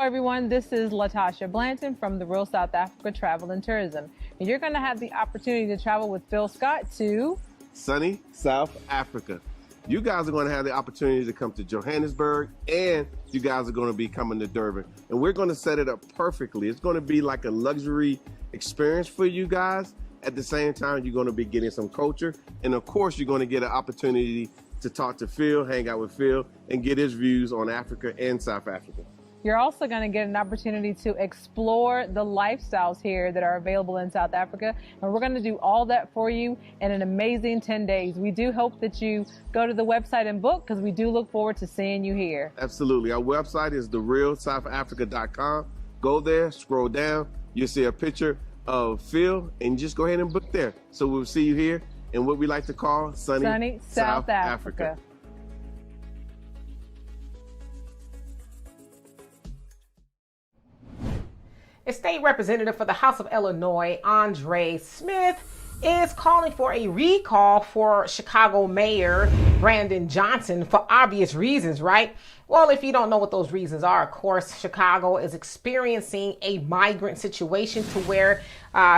Hello everyone, this is Latasha Blanton from the Real South Africa Travel and Tourism. And you're going to have the opportunity to travel with Phil Scott to sunny South Africa. You guys are going to have the opportunity to come to Johannesburg, and you guys are going to be coming to Durban. And we're going to set it up perfectly. It's going to be like a luxury experience for you guys. At the same time, you're going to be getting some culture. And of course, you're going to get an opportunity to talk to Phil, hang out with Phil, and get his views on Africa and South Africa. You're also going to get an opportunity to explore the lifestyles here that are available in South Africa. And we're going to do all that for you in an amazing 10 days. We do hope that you go to the website and book, because we do look forward to seeing you here. Absolutely. Our website is therealsouthafrica.com. Go there, scroll down. You'll see a picture of Phil, and just go ahead and book there. So we'll see you here in what we like to call sunny South Africa. A state representative for the House of Illinois, Andre Smith, is calling for a recall for Chicago Mayor Brandon Johnson for obvious reasons, right? Well, if you don't know what those reasons are, of course, Chicago is experiencing a migrant situation to where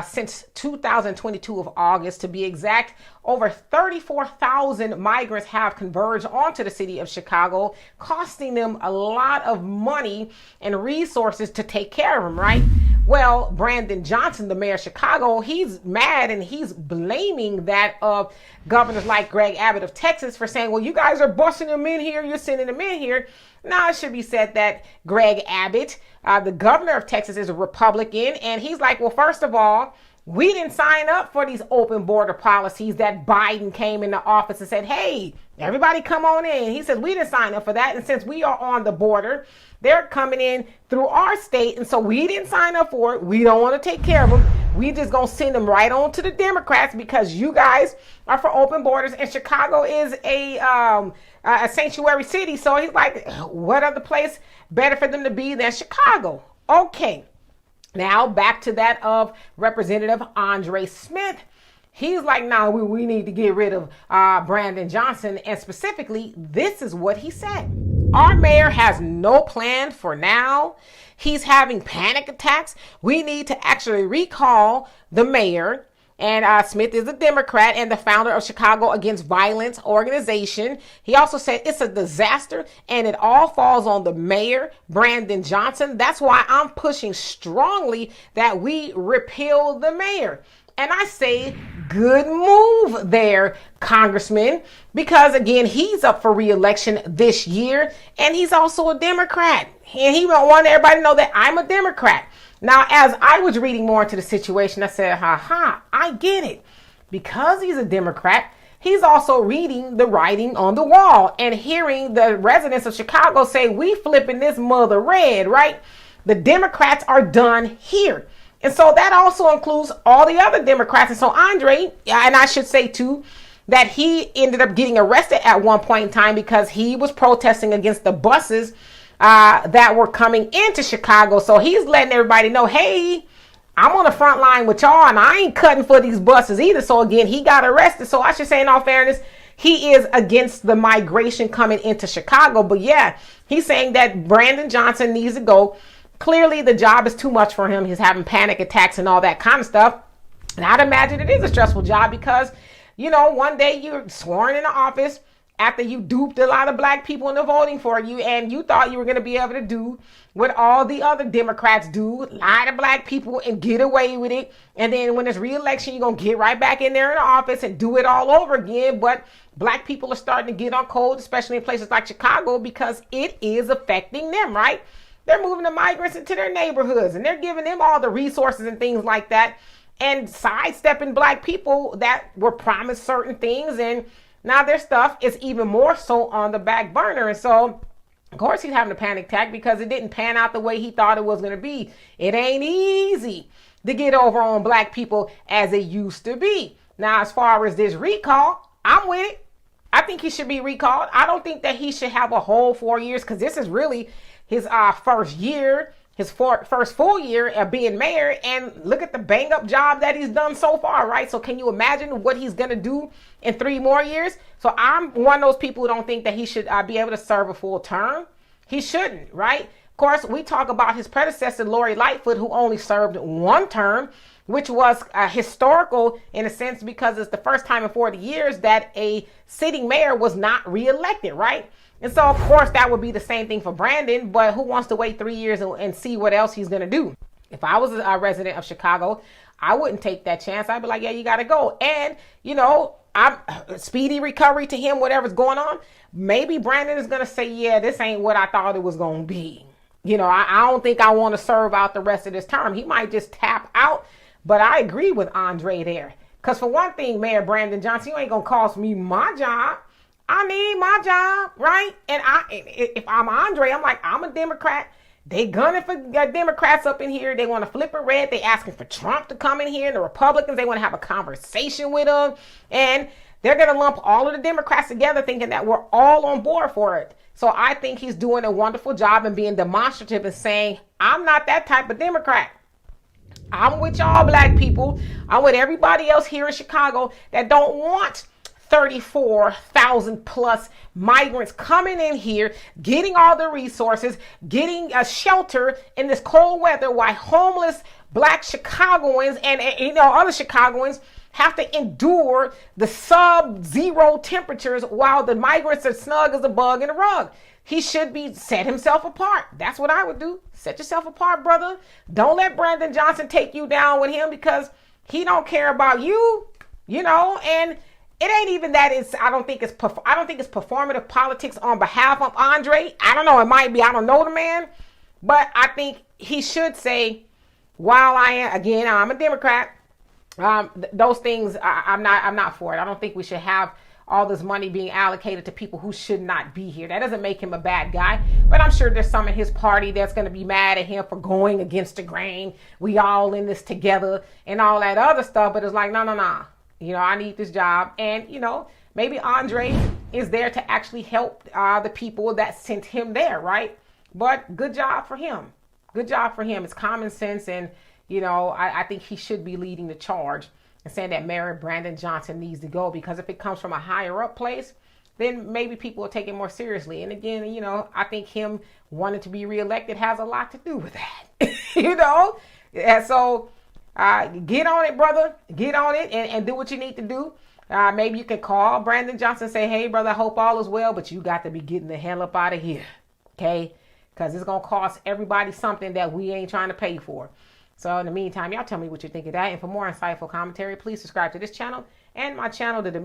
since 2022 of August, to be exact, over 34,000 migrants have converged onto the city of Chicago, costing them a lot of money and resources to take care of them, right? Well, Brandon Johnson, the mayor of Chicago, he's mad, and he's blaming that of governors like Greg Abbott of Texas for saying, well, you guys are busing them in here, you're sending them in here. Now, it should be said that Greg Abbott, the governor of Texas, is a Republican, and he's like, well, first of all, we didn't sign up for these open border policies that Biden came into office and said, hey, everybody come on in. He says, we didn't sign up for that. And since we are on the border, they're coming in through our state. And so we didn't sign up for it. We don't want to take care of them. We just going to send them right on to the Democrats because you guys are for open borders. And Chicago is a sanctuary city. So he's like, what other place better for them to be than Chicago? Okay. Now back to that of Representative Andre Smith. He's like, no, we need to get rid of Brandon Johnson. And specifically, this is what he said. Our mayor has no plan for now. He's having panic attacks. We need to actually recall the mayor. And Smith is a Democrat and the founder of Chicago Against Violence organization. He also said it's a disaster and it all falls on the mayor, Brandon Johnson. That's why I'm pushing strongly that we repeal the mayor. And I say, good move there, Congressman, because again, he's up for re-election this year and he's also a Democrat. And he want everybody to know that I'm a Democrat. Now, as I was reading more into the situation, I said, I get it. Because he's a Democrat, he's also reading the writing on the wall and hearing the residents of Chicago say, we flipping this mother red, right? The Democrats are done here. And so that also includes all the other Democrats. And so Andre, and I should say too, that he ended up getting arrested at one point in time because he was protesting against the buses that were coming into Chicago. So he's letting everybody know, hey, I'm on the front line with y'all and I ain't cutting for these buses either. So again, he got arrested. So I should say in all fairness, he is against the migration coming into Chicago. But yeah, he's saying that Brandon Johnson needs to go. Clearly the job is too much for him. He's having panic attacks and all that kind of stuff. And I'd imagine it is a stressful job because, you know, one day you're sworn into office after you duped a lot of black people into voting for you, and you thought you were going to be able to do what all the other Democrats do, lie to black people and get away with it. And then when it's re-election, you're going to get right back in there in the office and do it all over again. But black people are starting to get on cold, especially in places like Chicago, because it is affecting them, right? They're moving the migrants into their neighborhoods and they're giving them all the resources and things like that and sidestepping black people that were promised certain things. And now their stuff is even more so on the back burner. And so, of course, he's having a panic attack because it didn't pan out the way he thought it was going to be. It ain't easy to get over on black people as it used to be. Now, as far as this recall, I'm with it. I think he should be recalled. I don't think that he should have a whole 4 years because this is really his first year, his first full year of being mayor. And look at the bang up job that he's done so far, right? So can you imagine what he's going to do in 3 more years? So I'm one of those people who don't think that he should be able to serve a full term. He shouldn't, right? Of course, we talk about his predecessor, Lori Lightfoot, who only served one term, which was historical in a sense because it's the first time in 40 years that a sitting mayor was not reelected, right? And so, of course, that would be the same thing for Brandon, but who wants to wait 3 years and see what else he's going to do? If I was a resident of Chicago, I wouldn't take that chance. I'd be like, yeah, you got to go. And, you know, I'm speedy recovery to him, whatever's going on. Maybe Brandon is going to say, yeah, this ain't what I thought it was going to be. You know, I don't think I want to serve out the rest of this term. He might just tap out. But I agree with Andre there. Because for one thing, Mayor Brandon Johnson, you ain't going to cost me my job. I need my job, right? And if I'm Andre, I'm like, I'm a Democrat. They gunning for Democrats up in here. They want to flip it red. They asking for Trump to come in here. And the Republicans, they want to have a conversation with him. And they're going to lump all of the Democrats together thinking that we're all on board for it. So I think he's doing a wonderful job and being demonstrative and saying, I'm not that type of Democrat. I'm with y'all black people. I'm with everybody else here in Chicago that don't want 34,000 plus migrants coming in here, getting all the resources, getting a shelter in this cold weather while homeless black Chicagoans and other Chicagoans have to endure the sub-zero temperatures while the migrants are snug as a bug in a rug. He should be set himself apart. That's what I would do. Set yourself apart, brother. Don't let Brandon Johnson take you down with him because he don't care about you, and it ain't even that I don't think it's performative politics on behalf of Andre. I don't know. It might be. I don't know the man, but I think he should say, while I'm a Democrat, those things I'm not for it. I don't think we should have all this money being allocated to people who should not be here. That doesn't make him a bad guy, but I'm sure there's some in his party that's going to be mad at him for going against the grain. We all in this together and all that other stuff. But it's like, no. I need this job. And, maybe Andre is there to actually help the people that sent him there, right? But good job for him. Good job for him. It's common sense. And, I think he should be leading the charge and saying that Mayor Brandon Johnson needs to go, because if it comes from a higher up place, then maybe people will take it more seriously. And again, I think him wanting to be reelected has a lot to do with that, And so get on it, brother. Get on it and do what you need to do. Maybe you can call Brandon Johnson and say, hey, brother, I hope all is well, but you got to be getting the hell up out of here, okay? Because it's going to cost everybody something that we ain't trying to pay for. So in the meantime, y'all tell me what you think of that. And for more insightful commentary, please subscribe to this channel and my channel, the Demetra